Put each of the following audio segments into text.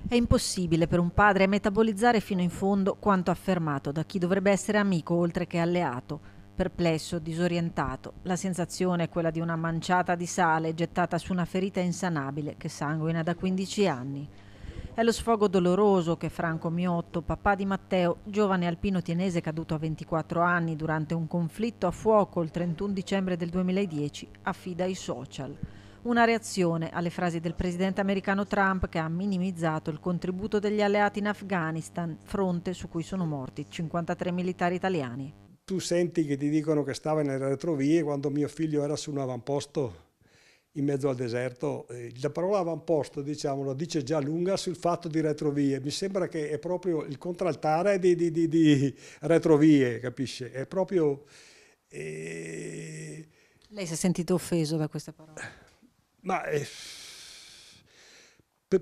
È impossibile per un padre metabolizzare fino in fondo quanto affermato da chi dovrebbe essere amico oltre che alleato. Perplesso, disorientato, la sensazione è quella di una manciata di sale gettata su una ferita insanabile che sanguina da 15 anni. È lo sfogo doloroso che Franco Miotto, papà di Matteo, giovane alpino tienese caduto a 24 anni durante un conflitto a fuoco il 31 dicembre del 2010, affida ai social. Una reazione alle frasi del presidente americano Trump che ha minimizzato il contributo degli alleati in Afghanistan, fronte su cui sono morti 53 militari italiani. Tu senti che ti dicono che stava nelle retrovie quando mio figlio era su un avamposto in mezzo al deserto. La parola avamposto, diciamo, lo dice già lunga sul fatto di retrovie. Mi sembra che è proprio il contraltare di retrovie, capisci? È proprio... Lei si è sentito offeso da queste parole? Ma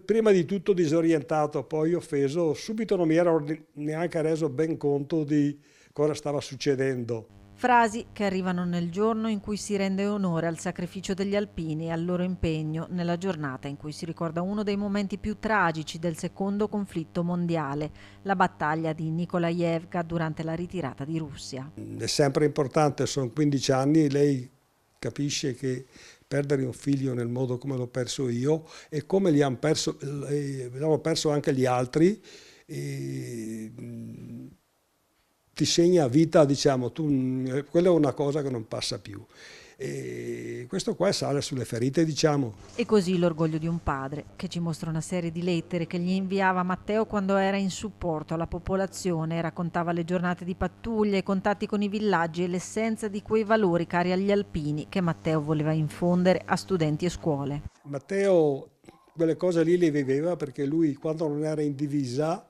prima di tutto disorientato, poi offeso, subito non mi ero neanche reso ben conto di cosa stava succedendo. Frasi che arrivano nel giorno in cui si rende onore al sacrificio degli alpini e al loro impegno nella giornata in cui si ricorda uno dei momenti più tragici del secondo conflitto mondiale, la battaglia di Nikolaevka durante la ritirata di Russia. È sempre importante, sono 15 anni, lei capisce che perdere un figlio nel modo come l'ho perso io e come l'hanno perso anche gli altri, ti segna a vita, diciamo, quella è una cosa che non passa più. E questo qua sale sulle ferite, diciamo. E così l'orgoglio di un padre, che ci mostra una serie di lettere che gli inviava Matteo quando era in supporto alla popolazione, raccontava le giornate di pattuglia, i contatti con i villaggi e l'essenza di quei valori cari agli alpini che Matteo voleva infondere a studenti e scuole. Matteo quelle cose lì le viveva perché lui quando non era in divisa,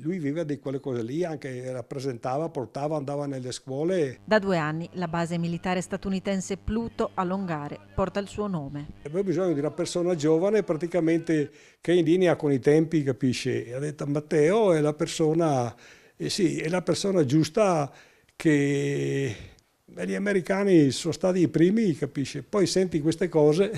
lui viveva di quelle cose lì, anche rappresentava, portava, andava nelle scuole. Da 2 anni la base militare statunitense Pluto a Longare porta il suo nome. Avevo bisogno di una persona giovane praticamente che è in linea con i tempi, capisce? E ha detto Matteo è la persona, sì, è la persona giusta che gli americani sono stati i primi, capisce? Poi senti queste cose